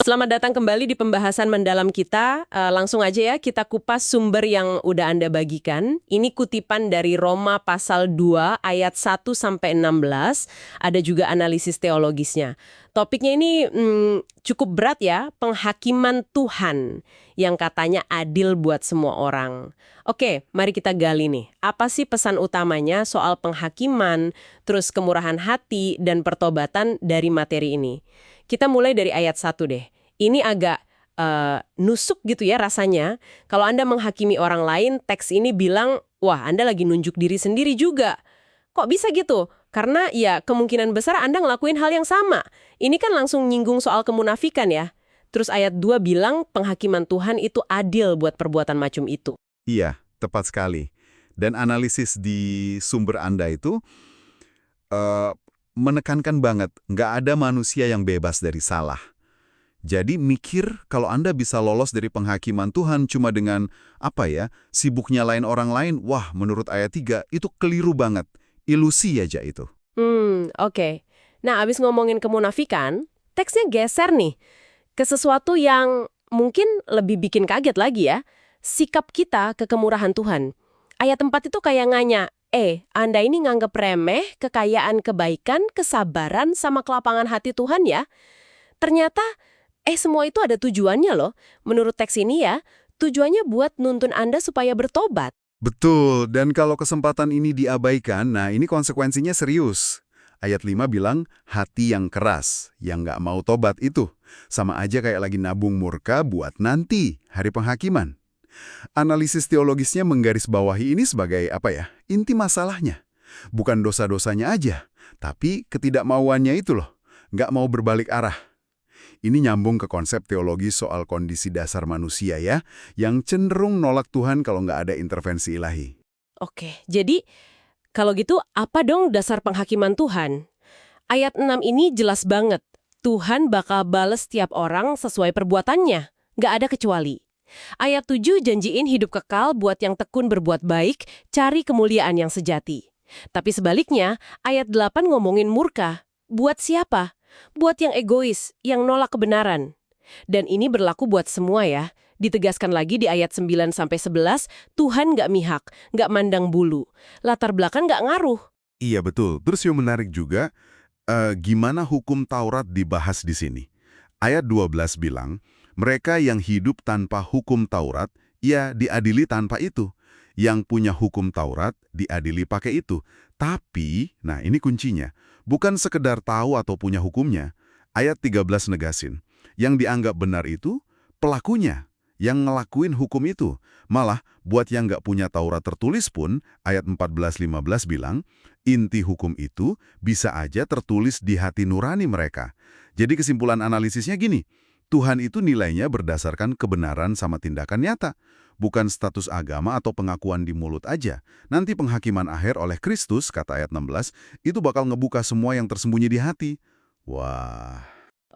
Selamat datang kembali di pembahasan mendalam kita. Langsung aja ya, kita kupas sumber yang udah Anda bagikan. Ini kutipan dari Roma pasal 2 ayat 1-16. Ada juga analisis teologisnya. Topiknya ini cukup berat ya, penghakiman Tuhan yang katanya adil buat semua orang. Oke, mari kita gali nih. Apa sih pesan utamanya soal penghakiman, terus kemurahan hati, dan pertobatan dari materi ini? Kita mulai dari ayat 1 deh. Ini agak nusuk gitu ya rasanya. Kalau Anda menghakimi orang lain, teks ini bilang, wah Anda lagi nunjuk diri sendiri juga. Kok bisa gitu? Karena ya kemungkinan besar Anda ngelakuin hal yang sama. Ini kan langsung nyinggung soal kemunafikan ya. Terus ayat 2 bilang penghakiman Tuhan itu adil buat perbuatan macam itu. Iya, tepat sekali. Dan analisis di sumber Anda itu eh, menekankan banget, nggak ada manusia yang bebas dari salah. Jadi mikir kalau Anda bisa lolos dari penghakiman Tuhan cuma dengan, sibuk nyalain orang lain, wah menurut ayat 3 itu keliru banget. Ilusi aja itu. Oke. Nah, abis ngomongin kemunafikan, teksnya geser nih ke sesuatu yang mungkin lebih bikin kaget lagi ya. Sikap kita ke kemurahan Tuhan. Ayat 4 itu kayak nganya, Anda ini nganggep remeh kekayaan kebaikan, kesabaran, sama kelapangan hati Tuhan ya? Ternyata, semua itu ada tujuannya loh. Menurut teks ini ya, tujuannya buat nuntun Anda supaya bertobat. Betul, dan kalau kesempatan ini diabaikan, nah ini konsekuensinya serius. Ayat 5 bilang, hati yang keras, yang nggak mau tobat itu. Sama aja kayak lagi nabung murka buat nanti, hari penghakiman. Analisis teologisnya menggarisbawahi ini sebagai inti masalahnya. Bukan dosa-dosanya aja, tapi ketidakmauannya itu loh, nggak mau berbalik arah. Ini nyambung ke konsep teologi soal kondisi dasar manusia ya, yang cenderung nolak Tuhan kalau nggak ada intervensi ilahi. Oke, jadi kalau gitu apa dong dasar penghakiman Tuhan? Ayat 6 ini jelas banget. Tuhan bakal bales setiap orang sesuai perbuatannya. Nggak ada kecuali. Ayat 7 janjiin hidup kekal buat yang tekun berbuat baik, cari kemuliaan yang sejati. Tapi sebaliknya, ayat 8 ngomongin murka. Buat siapa? Buat yang egois, yang nolak kebenaran. Dan ini berlaku buat semua ya. Ditegaskan lagi di ayat 9-11, Tuhan nggak mihak, nggak mandang bulu. Latar belakang nggak ngaruh. Iya betul. Terus yang menarik juga, gimana hukum Taurat dibahas di sini. Ayat 12 bilang, mereka yang hidup tanpa hukum Taurat, ya diadili tanpa itu. Yang punya hukum Taurat, diadili pakai itu. Tapi, nah ini kuncinya, bukan sekedar tahu atau punya hukumnya. Ayat 13 negasin, yang dianggap benar itu pelakunya, yang ngelakuin hukum itu. Malah, buat yang nggak punya Taurat tertulis pun, ayat 14-15 bilang, inti hukum itu bisa aja tertulis di hati nurani mereka. Jadi kesimpulan analisisnya gini, Tuhan itu nilainya berdasarkan kebenaran sama tindakan nyata. Bukan status agama atau pengakuan di mulut aja. Nanti penghakiman akhir oleh Kristus, kata ayat 16, itu bakal ngebuka semua yang tersembunyi di hati. Wah.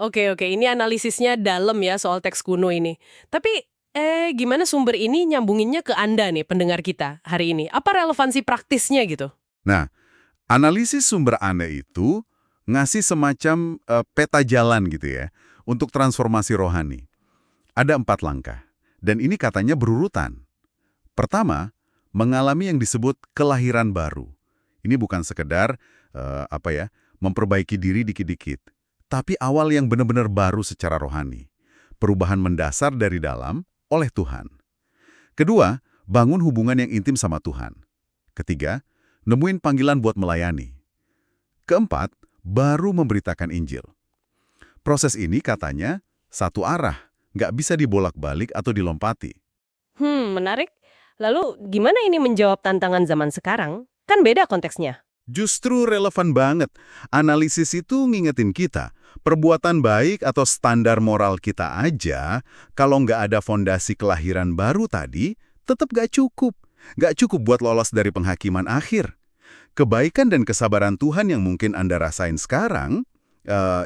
Oke, ini analisisnya dalam ya soal teks kuno ini. Tapi, gimana sumber ini nyambunginnya ke Anda nih, pendengar kita hari ini? Apa relevansi praktisnya gitu? Nah, analisis sumber Anda itu ngasih semacam peta jalan gitu ya, untuk transformasi rohani. Ada 4 langkah. Dan ini katanya berurutan. Pertama, mengalami yang disebut kelahiran baru. Ini bukan sekedar, memperbaiki diri dikit-dikit. Tapi awal yang benar-benar baru secara rohani. Perubahan mendasar dari dalam oleh Tuhan. Kedua, bangun hubungan yang intim sama Tuhan. Ketiga, nemuin panggilan buat melayani. Keempat, baru memberitakan Injil. Proses ini katanya satu arah. Nggak bisa dibolak-balik atau dilompati. Menarik. Lalu gimana ini menjawab tantangan zaman sekarang? Kan beda konteksnya. Justru relevan banget. Analisis itu ngingetin kita, perbuatan baik atau standar moral kita aja, kalau nggak ada fondasi kelahiran baru tadi, tetap nggak cukup. Nggak cukup buat lolos dari penghakiman akhir. Kebaikan dan kesabaran Tuhan yang mungkin Anda rasain sekarang,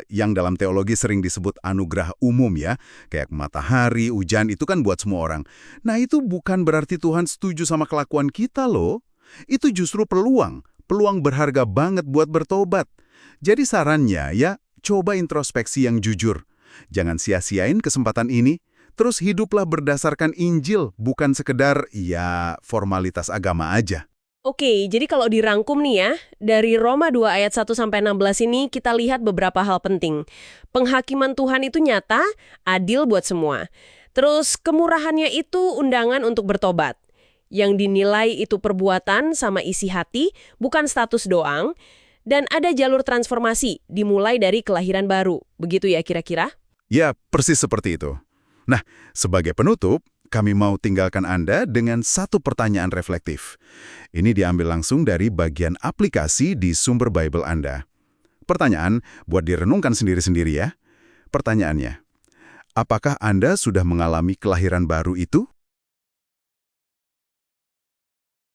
yang dalam teologi sering disebut anugerah umum ya, kayak matahari, hujan itu kan buat semua orang. Nah itu bukan berarti Tuhan setuju sama kelakuan kita loh. Itu justru peluang berharga banget buat bertobat. Jadi sarannya ya, coba introspeksi yang jujur. Jangan sia-siain kesempatan ini. Terus hiduplah berdasarkan Injil, bukan sekedar, ya, formalitas agama aja. Oke, jadi kalau dirangkum nih ya, dari Roma 2 ayat 1-16 ini kita lihat beberapa hal penting. Penghakiman Tuhan itu nyata, adil buat semua. Terus kemurahannya itu undangan untuk bertobat. Yang dinilai itu perbuatan sama isi hati, bukan status doang. Dan ada jalur transformasi, dimulai dari kelahiran baru. Begitu ya kira-kira? Ya, persis seperti itu. Nah, sebagai penutup, kami mau tinggalkan Anda dengan satu pertanyaan reflektif. Ini diambil langsung dari bagian aplikasi di sumber Bible Anda. Pertanyaan buat direnungkan sendiri-sendiri ya. Pertanyaannya, apakah Anda sudah mengalami kelahiran baru itu?